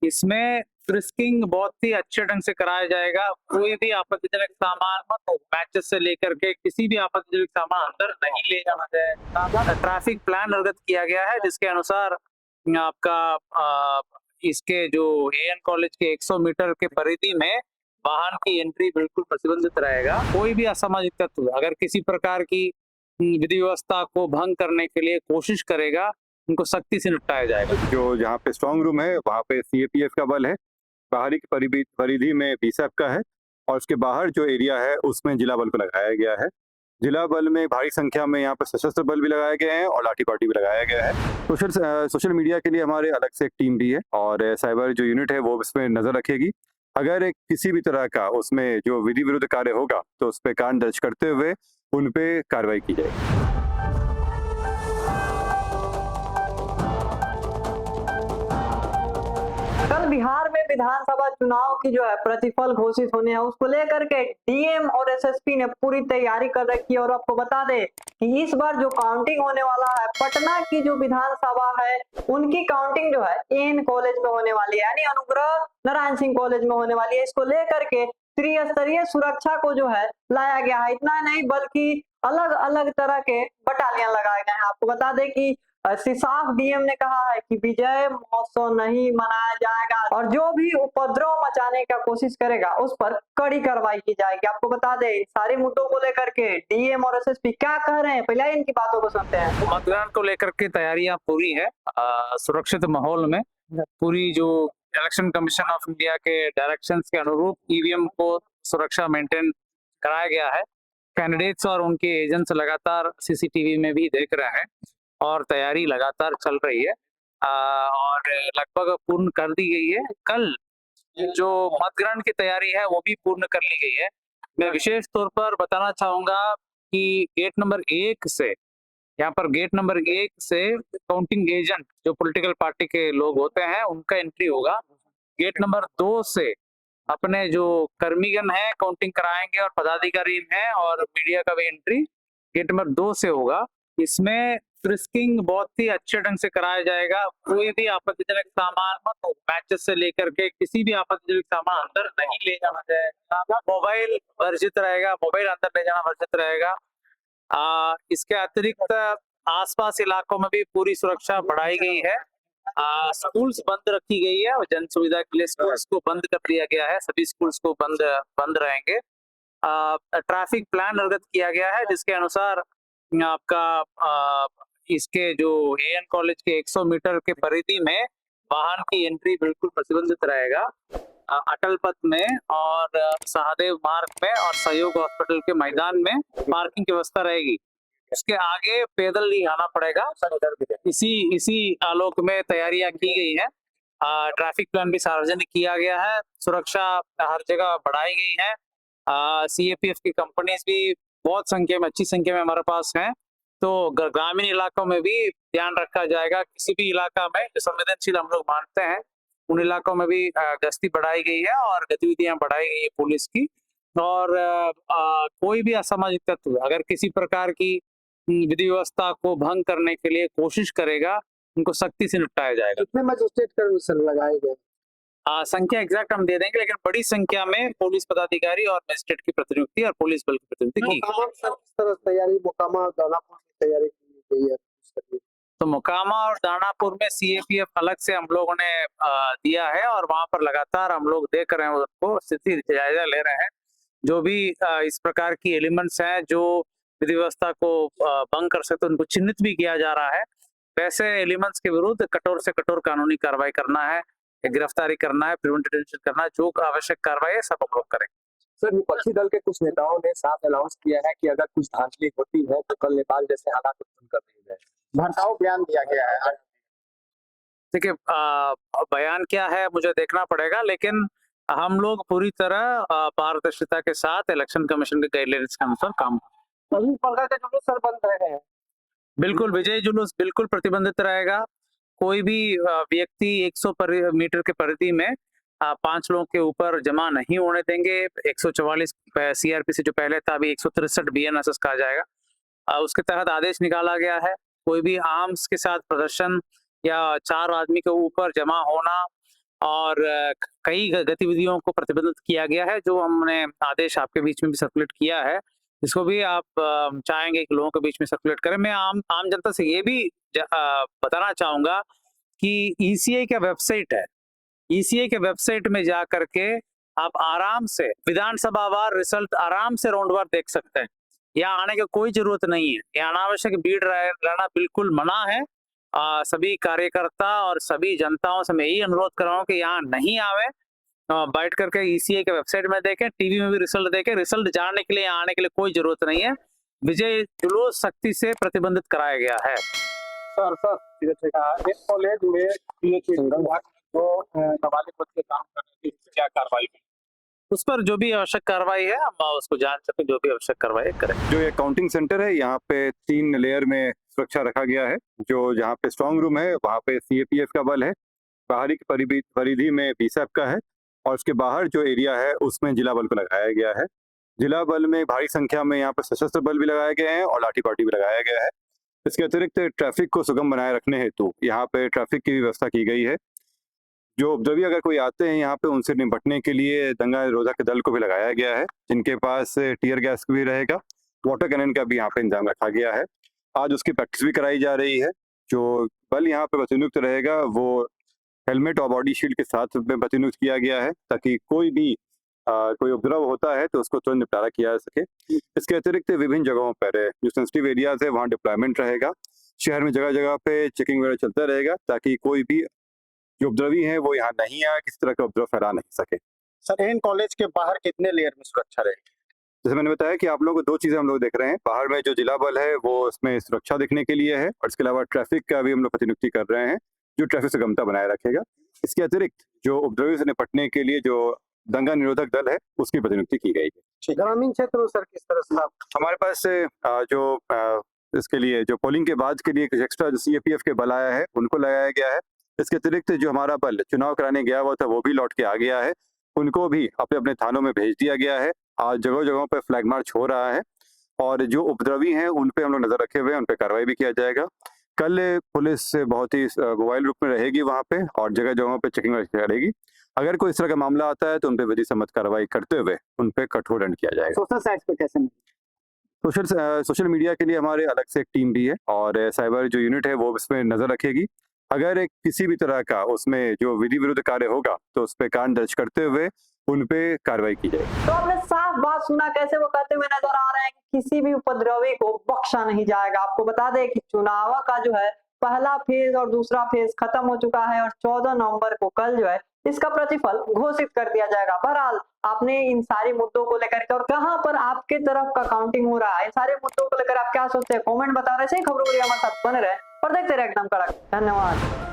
इसमें फ्रिस्किंग बहुत ही अच्छे ढंग से कराया जाएगा। कोई भी आपत्तिजनक सामान मैचेस से लेकर के किसी भी आपत्तिजनक सामान अंदर नहीं ले जाना जाएगा। ट्रैफिक प्लान निर्गत किया गया है जिसके अनुसार आपका इसके जो एएन कॉलेज के 100 मीटर के परिधि में वाहन की एंट्री बिल्कुल प्रतिबंधित रहेगा। कोई भी असामाजिक तत्व अगर किसी प्रकार की विधि व्यवस्था को भंग करने के लिए कोशिश करेगा, उनको सख्ती से निपटाया जाएगा। जो जहाँ पे स्ट्रांग रूम है वहाँ पे सीएपीएफ का बल है, बाहरी की परिधि में बीएसएफ का है और उसके बाहर जो एरिया है उसमें जिला बल को लगाया गया है। जिला बल में भारी संख्या में यहाँ पर सशस्त्र बल भी लगाए गए हैं और लाठी पार्टी भी लगाया गया है। सोशल मीडिया के लिए हमारे अलग से एक टीम भी है और साइबर जो यूनिट है वो इसमें नजर रखेगी। अगर किसी भी तरह का उसमें जो विधि विरुद्ध कार्य होगा तो उस पर कांड दर्ज करते हुए उन पे कार्रवाई की जाएगी। कल बिहार में विधानसभा चुनाव की जो है प्रतिफल घोषित होने हैं उसको लेकर के डीएम और एसएसपी ने पूरी तैयारी कर रखी है। और आपको बता दें कि इस बार जो काउंटिंग होने वाला है पटना की जो विधानसभा है उनकी काउंटिंग जो है एन कॉलेज में होने वाली है, यानी अनुग्रह नारायण सिंह कॉलेज में होने वाली है। इसको लेकर के त्रिस्तरीय सुरक्षा को जो है लाया गया है। इतना नहीं बल्कि अलग अलग तरह के बटालियन लगाए गए हैं। आपको बता दें कि साफ डीएम ने कहा है कि विजय महोत्सव नहीं मनाया जाएगा और जो भी उपद्रव मचाने का कोशिश करेगा उस पर कड़ी कार्रवाई की जाएगी। आपको बता दें सारे मुद्दों को लेकर के डीएम और एसएसपी क्या कह रहे हैं, पहले इनकी बातों को सुनते हैं। मतदान को लेकर के तैयारियां पूरी है। सुरक्षित माहौल में पूरी जो इलेक्शन कमीशन ऑफ इंडिया के डायरेक्शंस के अनुरूप ईवीएम को सुरक्षा मेंटेन कराया गया है। कैंडिडेट्स और उनके एजेंट्स लगातार सीसीटीवी में भी देख रहे हैं और तैयारी लगातार चल रही है और लगभग पूर्ण कर दी गई है। कल जो मतग्रहण की तैयारी है वो भी पूर्ण कर ली गई है। मैं विशेष तौर पर बताना चाहूंगा कि गेट नंबर 1 से यहाँ पर गेट नंबर 1 से काउंटिंग एजेंट जो पॉलिटिकल पार्टी के लोग होते हैं उनका एंट्री होगा। गेट नंबर 2 से अपने जो कर्मीगण हैं काउंटिंग कराएंगे और पदाधिकारी हैं और मीडिया का भी एंट्री गेट नंबर 2 से होगा। इसमें फ्रिस्किंग बहुत ही अच्छे ढंग से कराया जाएगा। कोई भी आपत्तिजनक सामान मैचेस से लेकर के किसी भी आपत्तिजनक सामान अंदर नहीं ले जाना जाएगा। मोबाइल वर्जित रहेगा, मोबाइल अंदर ले जाना वर्जित रहेगा। इसके अतिरिक्त आसपास इलाकों में भी पूरी सुरक्षा बढ़ाई गई है। स्कूल्स बंद रखी गई है और जन सुविधा के लिए स्कूल्स को बंद कर दिया गया है। सभी स्कूल्स को बंद बंद रहेंगे। ट्रैफिक प्लान निर्गत किया गया है जिसके अनुसार आपका इसके जो एएन कॉलेज के 100 मीटर के परिधि में वाहन की एंट्री बिल्कुल प्रतिबंधित रहेगा। अटल पथ में और सहदेव मार्ग में और सहयोग हॉस्पिटल के मैदान में पार्किंग की व्यवस्था रहेगी। उसके आगे पैदल नहीं आना पड़ेगा। इसी आलोक में तैयारियां की गई है। ट्रैफिक प्लान भी सार्वजनिक किया गया है। सुरक्षा हर जगह बढ़ाई गई है। सीएपीएफ की कंपनीज भी बहुत संख्या में अच्छी संख्या में हमारे पास हैं। तो ग्रामीण इलाकों में भी ध्यान रखा जाएगा। किसी भी इलाका में जो संवेदनशील हम लोग मानते हैं उन इलाकों में भी गश्ती बढ़ाई गई है और गतिविधियां बढ़ाई गई है पुलिस की। और कोई भी असामाजिक तत्व अगर किसी प्रकार की विधि व्यवस्था को भंग करने के लिए कोशिश करेगा उनको सख्ती से निपटाया जाएगा। कितने मजिस्ट्रेट कर्मी लगाए गए? संख्या एग्जैक्ट हम दे देंगे लेकिन बड़ी संख्या में पुलिस पदाधिकारी और मजिस्ट्रेट की प्रतिनियुक्ति और पुलिस बल की प्रतिनियुक्ति की मोकामा सर किस तरह तैयारी, मोकामा और दानापुर की तैयारी की गई है? तो मोकामा और दानापुर में सीएपीएफ अलग से हम लोगों ने दिया है और वहां पर लगातार हम लोग देख रहे हैं, उनको स्थिति जायजा ले रहे हैं। जो भी इस प्रकार की एलिमेंट्स हैं जो विधि व्यवस्था को भंग कर सकते उनको चिन्हित भी किया जा रहा है। वैसे एलिमेंट्स के विरुद्ध कठोर से कठोर कानूनी कार्रवाई करना है, गिरफ्तारी करना है, प्रिवेंटिव डिटेंशन करना है, जो आवश्यक कार्रवाई है सब हम लोग करें। सर विपक्षी दल के कुछ नेताओं ने साफ अनाउंस किया है कि अगर कुछ धांधली होती है तो कल नेपाल जैसे हालात उत्पन्न कर दिए गए। भड़काऊ बयान दिया गया है। देखिए बयान क्या है मुझे देखना पड़ेगा, लेकिन हम लोग पूरी तरह पारदर्शिता के साथ इलेक्शन कमीशन के गाइडलाइंस के अनुसार काम सभी प्रकार के जुलूस सर बंद रहे हैं। बिल्कुल विजय जुलूस बिल्कुल प्रतिबंधित रहेगा। कोई भी व्यक्ति 100 मीटर के परिधि में 5 लोगों के ऊपर जमा नहीं होने देंगे। 144 सीआरपीसी जो पहले था अभी 163 बीएनएसएस कहा जाएगा। उसके तहत आदेश निकाला गया है। कोई भी आर्म्स के साथ प्रदर्शन या 4 आदमी के ऊपर जमा होना और कई गतिविधियों को प्रतिबंधित किया गया है, जो हमने आदेश आपके बीच में भी सर्कुलेट किया है। इसको भी आप चाहेंगे कि लोगों के बीच में सर्कुलेट करें। मैं आम आम जनता से ये भी बताना चाहूंगा कि ईसीआई का वेबसाइट है, ईसीआई के वेबसाइट में जा करके आप आराम से विधानसभा वार रिजल्ट आराम से राउंडवार देख सकते हैं। यहाँ आने की कोई जरूरत नहीं है। यहाँ अनावश्यक भीड़ रहना बिल्कुल मना है। सभी कार्यकर्ता और सभी जनताओं से मैं यही अनुरोध कर रहा हूँ कि यहाँ नहीं आवे, बैठ करके ईसीआई के वेबसाइट में देखें, टीवी में भी रिजल्ट देखें। रिजल्ट जानने के लिए यहाँ आने के लिए कोई जरूरत नहीं है। विजय जुलूस सख्ती से प्रतिबंधित कराया गया है। सर इस कॉलेज में जो नाबालिग बच्चे काम कर रहे थे, क्या कार्रवाई की? उस पर जो भी आवश्यक कार्रवाई है हम उसको जान सके, जो भी आवश्यक कार्रवाई करें। जो ये काउंटिंग सेंटर है, यहाँ पे 3 लेयर में सुरक्षा रखा गया है। जो जहाँ पे स्ट्रांग रूम है वहाँ पे सीएपीएफ का बल है, बाहरी की परिधि में बीएसएफ का है, और उसके बाहर जो एरिया है उसमें जिला बल को लगाया गया है। जिला बल में भारी संख्या में यहाँ पर सशस्त्र बल भी लगाए गए हैं और लाठी पार्टी भी लगाया गया है। इसके अतिरिक्त ट्रैफिक को सुगम बनाए रखने हेतु यहाँ पे ट्रैफिक की भी व्यवस्था की गई है। जो उपद्रवी अगर कोई आते हैं यहाँ पे, उनसे निपटने के लिए दंगा निरोधक दल को भी लगाया गया है, जिनके पास टीयर गैस भी रहेगा, वाटर कैनन का भी यहाँ पे इंतजाम रखा गया है। आज उसकी प्रैक्टिस भी कराई जा रही है। जो बल यहाँ पे प्रतिनियुक्त रहेगा वो हेलमेट और बॉडी शील्ड के साथ में प्रतिनियुक्त किया गया है, ताकि कोई उपद्रव होता है तो उसको तुरंत निपटारा किया जा सके। इसके अतिरिक्त विभिन्न जगहों पर जो सेंसिटिव एरियाज है वहाँ डिप्लॉयमेंट रहेगा। शहर में जगह जगह पे चेकिंग वगैरह चलता रहेगा, ताकि कोई भी जो उपद्रवी है वो यहाँ नहीं आए, किसी तरह का उपद्रव फैला नहीं सके। सर इन कॉलेज के बाहर कितने लेयर में सुरक्षा रहेगी? जैसे मैंने बताया कि आप लोगों को 2 चीजें हम लोग देख रहे हैं। बाहर में जो जिला बल है वो उसमें सुरक्षा देखने के लिए है, और इसके अलावा ट्रैफिक का भी हम लोग प्रतिनियुक्ति कर रहे हैं, जो ट्रैफिक सुगमता बनाए रखेगा। इसके अतिरिक्त जो उपद्रवी से निपटने के लिए जो दंगा निरोधक दल है उसकी प्रतिनियुक्ति की गई है। ग्रामीण क्षेत्र में सर किस तरह से हमारे पास इसके लिए जो पोलिंग के बाद के लिए एक्स्ट्रा जो सीएपीएफ के बल आया है उनको लगाया गया है। इसके अतिरिक्त जो हमारा बल चुनाव कराने गया हुआ था वो भी लौट के आ गया है, उनको भी अपने अपने थानों में भेज दिया गया है। आज जगह जगहों पर फ्लैग मार्च हो रहा है, और जो उपद्रवी हैं उन पे हम लोग नजर रखे हुए हैं, उन पे कार्रवाई भी किया जाएगा। कल पुलिस बहुत ही मोबाइल रूप में रहेगी वहाँ पे, और जगह जगहों पे चेकिंग करेगी। अगर कोई इस तरह का मामला आता है तो उन पे विधि सम्मत कार्रवाई करते हुए उन पे कठोर दंड किया जाएगा। सोशल साइट्स पे कैसे? सोशल मीडिया के लिए हमारे अलग से एक टीम भी है, और साइबर जो यूनिट है वो इसमें नजर रखेगी। अगर किसी भी तरह का उसमें जो विधि विरुद्ध कार्य होगा तो उस पर कांड दर्ज करते हुए उन पे कार्रवाई की जाएगी। तो आपने साफ बात सुना, कैसे वो कहते हुए नजर आ रहे हैं कि किसी भी उपद्रवी को बख्शा नहीं जाएगा। आपको बता दें कि चुनाव का जो है पहला फेज और दूसरा फेज खत्म हो चुका है, और 14 नवंबर को कल जो है इसका प्रतिफल घोषित कर दिया जाएगा। बहरहाल आपने इन सारे मुद्दों को लेकर के, और कहां पर आपके तरफ का काउंटिंग हो रहा है, इन सारे मुद्दों को लेकर आप क्या सोचते हैं, कमेंट बता रहे हैं। खबरों के लिए हमारे साथ बने रहे और देखते रहे एकदम कड़क। धन्यवाद।